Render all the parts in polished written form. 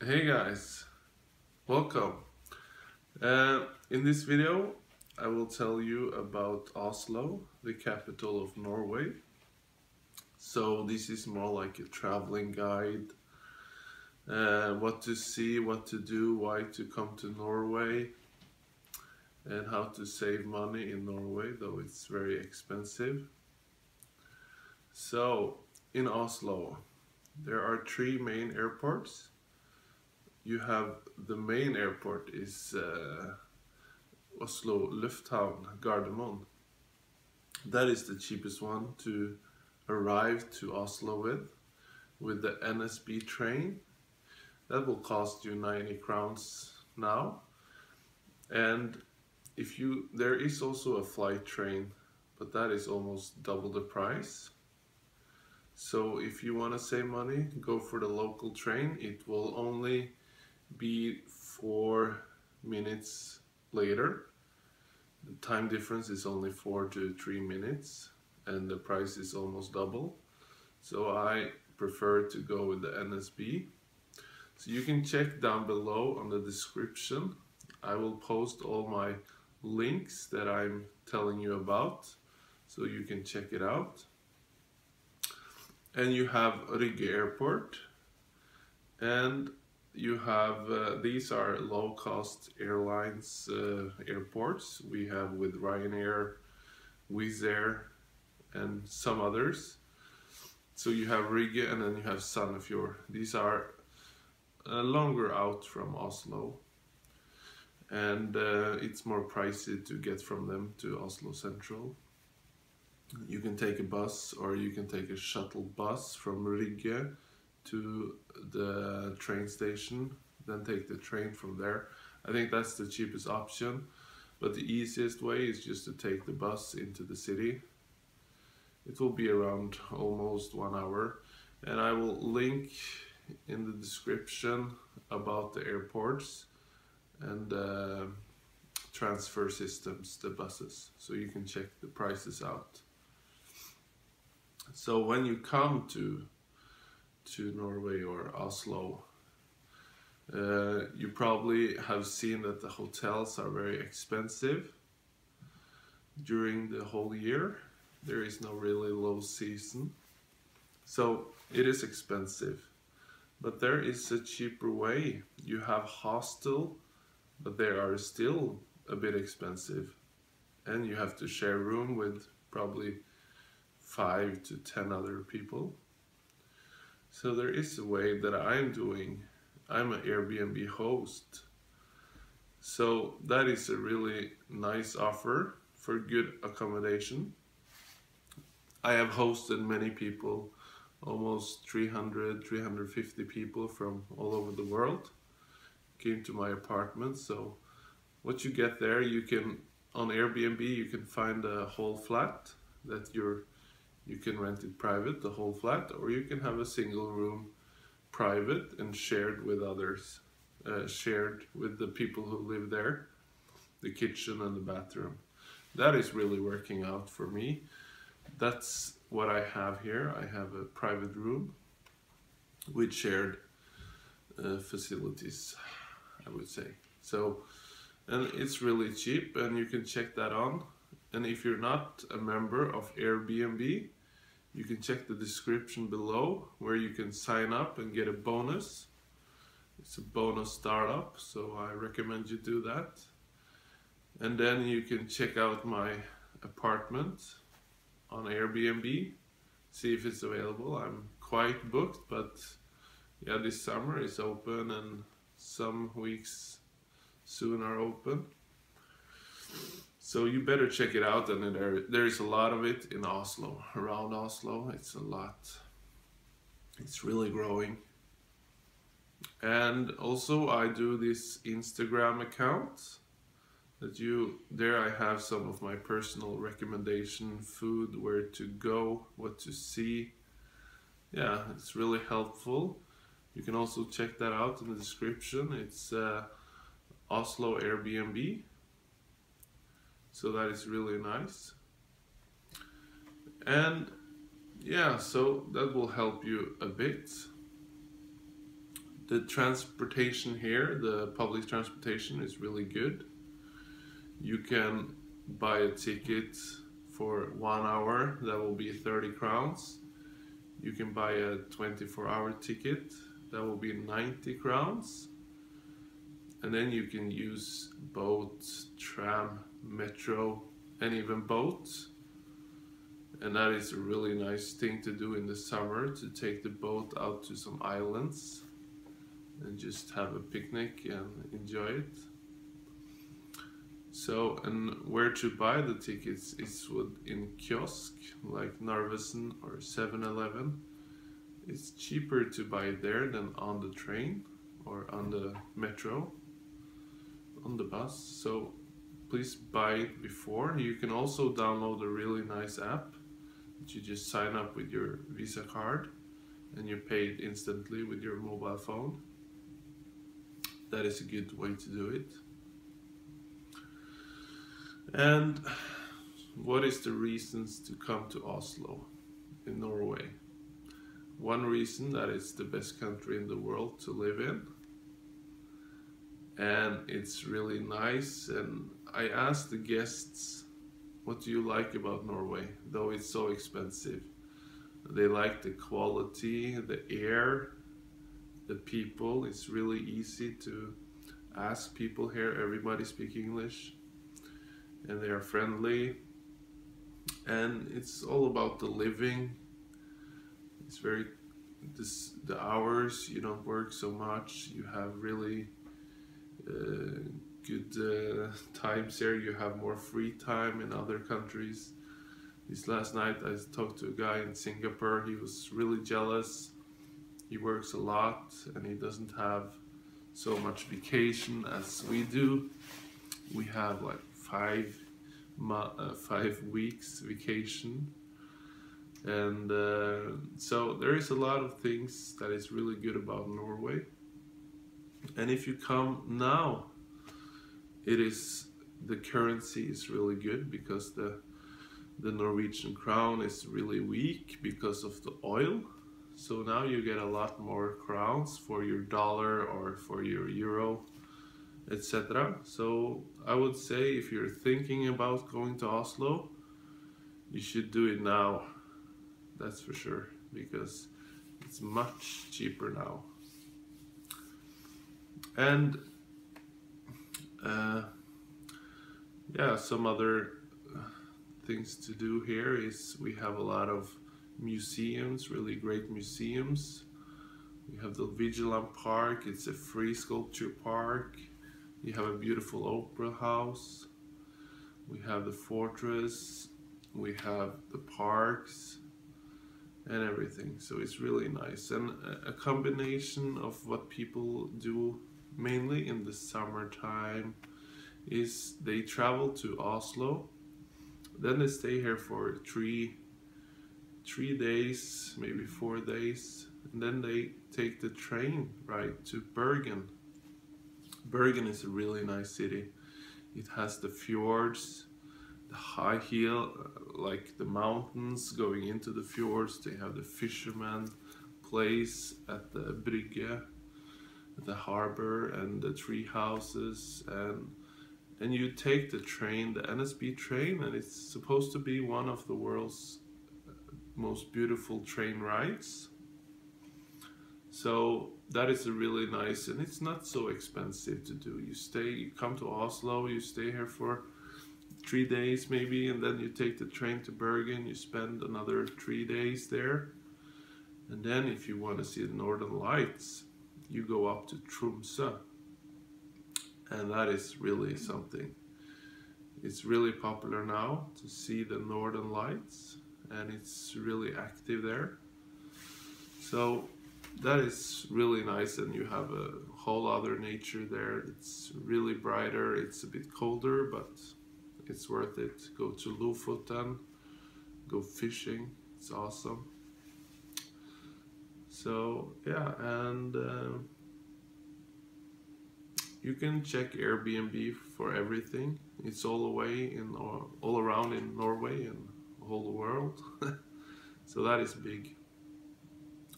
Hey guys, welcome. In this video, I will tell you about Oslo, the capital of Norway. So this is more like a traveling guide, what to see, what to do, why to come to Norway, and how to save money in Norway, though it's very expensive. So in Oslo, there are three main airports. You have the main airport is Oslo Lufthavn Gardermoen. That is the cheapest one to arrive to Oslo with the NSB train. That will cost you 90 crowns now. And if you there is also a flight train, but that is almost double the price. So if you want to save money, go for the local train. It will only be 4 minutes later. The time difference is only 4 to 3 minutes and the price is almost double. So I prefer to go with the NSB. So you can check down below on the description. I will post all my links that I'm telling you about so you can check it out. And you have Rygge Airport, and you have these are low-cost airlines airports we have with Ryanair, Wizz Air, and some others. So you have Rygge and then you have Sandefjord. These are longer out from Oslo, and it's more pricey to get from them to Oslo Central. You can take a bus or you can take a shuttle bus from Rygge to the train station, then take the train from there. I think that's the cheapest option, but the easiest way is just to take the bus into the city. It will be around almost 1 hour, and I will link in the description about the airports and transfer systems, the buses, so you can check the prices out. So when you come to Norway or Oslo, you probably have seen that the hotels are very expensive during the whole year. There is no really low season, so it is expensive. But there is a cheaper way. You have hostel, but they are still a bit expensive, and you have to share room with probably 5 to 10 other people. So there is a way that I'm doing. I'm an Airbnb host. So that is a really nice offer for good accommodation. I have hosted many people, almost 300, 350 people from all over the world came to my apartment. So what you get there, you can, on Airbnb, you can find a whole flat that you can rent it private, the whole flat, or you can have a single room private and shared with others, shared with the people who live there, the kitchen and the bathroom. That is really working out for me. That's what I have here. I have a private room with shared facilities, I would say. So, and it's really cheap, and you can check that on. And if you're not a member of Airbnb, you can check the description below where you can sign up and get a bonus. It's a bonus startup, so I recommend you do that. And then you can check out my apartment on Airbnb, see if it's available. I'm quite booked, but yeah, this summer is open and some weeks soon are open. So you better check it out, and there is a lot of it in Oslo, around Oslo. It's a lot. It's really growing. And also I do this Instagram account that there I have some of my personal recommendation, food, where to go, what to see. Yeah, it's really helpful. You can also check that out in the description. It's Oslo Airbnb. So that is really nice. And yeah, so that will help you a bit. The transportation here, the public transportation, is really good. You can buy a ticket for 1 hour, that will be 30 crowns. You can buy a 24-hour ticket, that will be 90 crowns. And then you can use boat, tram, metro, and even boat. And that is a really nice thing to do in the summer, to take the boat out to some islands and just have a picnic and enjoy it. So, and where to buy the tickets is in kiosk like Narvesen or 7-Eleven. It's cheaper to buy there than on the train or on the metro, on the bus. So please buy it before. You can also download a really nice app that you just sign up with your Visa card and you pay it instantly with your mobile phone. That is a good way to do it. And what is the reasons to come to Oslo in Norway? One reason, that it's the best country in the world to live in. And it's really nice. And I asked the guests, what do you like about Norway, though it's so expensive? They like the quality, the air, the people. It's really easy to ask people here. Everybody speaks English and they are friendly, and it's all about the living. It's very, the hours, you don't work so much, you have really good times here. You have more free time in other countries. This last night I talked to a guy in Singapore. He was really jealous. He works a lot and he doesn't have so much vacation as we do. We have like 5 weeks vacation, and so there is a lot of things that is really good about Norway. And if you come now, the currency is really good because the Norwegian crown is really weak because of the oil. So now you get a lot more crowns for your dollar or for your euro, etc. So I would say if you're thinking about going to Oslo, you should do it now. That's for sure, because it's much cheaper now. And yeah, some other things to do here is we have a lot of museums, really great museums. We have the Vigeland Park, it's a free sculpture park. We have a beautiful opera house. We have the fortress. We have the parks and everything. So it's really nice. And a combination of what people do mainly in the summertime is they travel to Oslo. Then they stay here for three days, maybe 4 days. And then they take the train right to Bergen. Bergen is a really nice city. It has the fjords, the high hill, like the mountains going into the fjords. They have the fisherman place at the brygge, the harbor, and the tree houses. And you take the train, the NSB train, and it's supposed to be one of the world's most beautiful train rides. So that is a really nice, and it's not so expensive to do. You come to Oslo, you stay here for 3 days maybe, and then you take the train to Bergen, you spend another 3 days there. And then if you want to see the Northern Lights, you go up to Tromsø. And that is really something. It's really popular now to see the Northern Lights, and it's really active there. So that is really nice, and you have a whole other nature there. It's really brighter, it's a bit colder, but it's worth it. Go to Lofoten, go fishing, it's awesome. So yeah, and you can check Airbnb for everything. It's all around in Norway and the whole world. So that is big.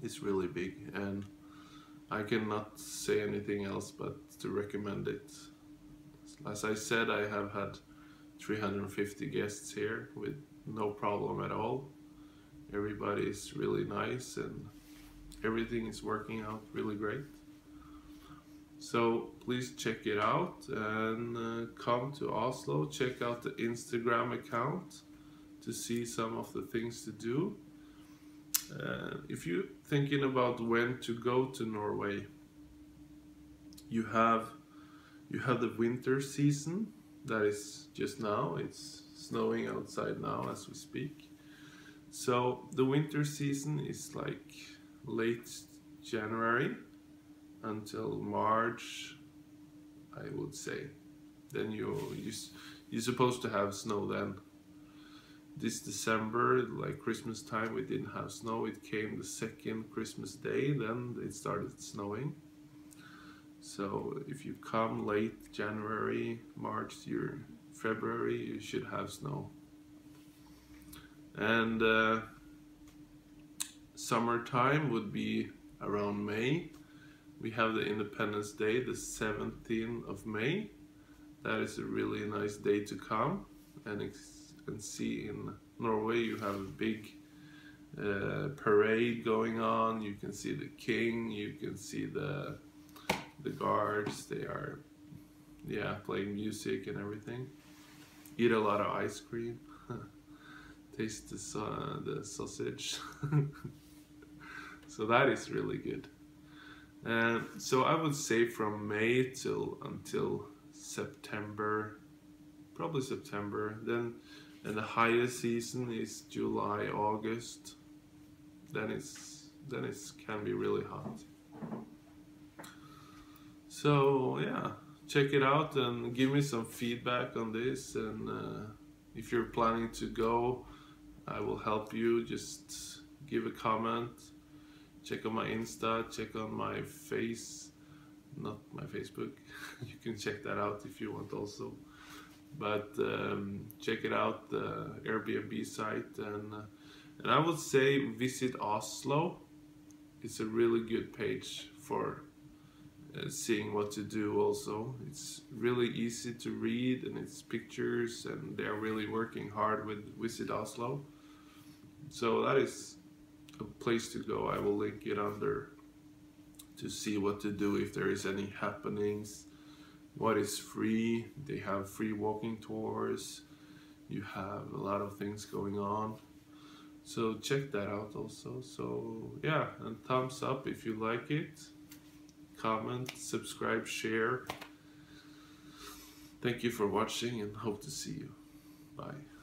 It's really big, and I cannot say anything else but to recommend it. As I said, I have had 350 guests here with no problem at all. Everybody is really nice and everything is working out really great. So please check it out and come to Oslo. Check out the Instagram account to see some of the things to do. If you're thinking about when to go to Norway, you have the winter season that is just now. It's snowing outside now as we speak. So the winter season is like late January until March, I would say. Then you're supposed to have snow then. This December, like Christmas time, we didn't have snow. It came the second Christmas day, then it started snowing. So if you come late January, March, February, you should have snow. And summertime would be around May. We have the Independence Day, the 17th of May. That is a really nice day to come and see. In Norway you have a big parade going on. You can see the king, you can see the guards. They are playing music and everything. Eat a lot of ice cream. Taste the sausage. So that is really good. And so I would say from May until September, probably September. Then and the highest season is July, August. Then it can be really hot. So yeah, check it out and give me some feedback on this. And if you're planning to go, I will help you. Just give a comment. Check on my Insta, check on my not my Facebook. You can check that out if you want also. But check it out, the Airbnb site. And I would say visit Oslo. It's a really good page for seeing what to do also. It's really easy to read and it's pictures and they're really working hard with Visit Oslo. So that is a place to go. I will link it under to see what to do if there is any happenings, what is free. They have free walking tours. You have a lot of things going on. So check that out also. So yeah, and thumbs up if you like it. Comment, subscribe, share. Thank you for watching and hope to see you. Bye.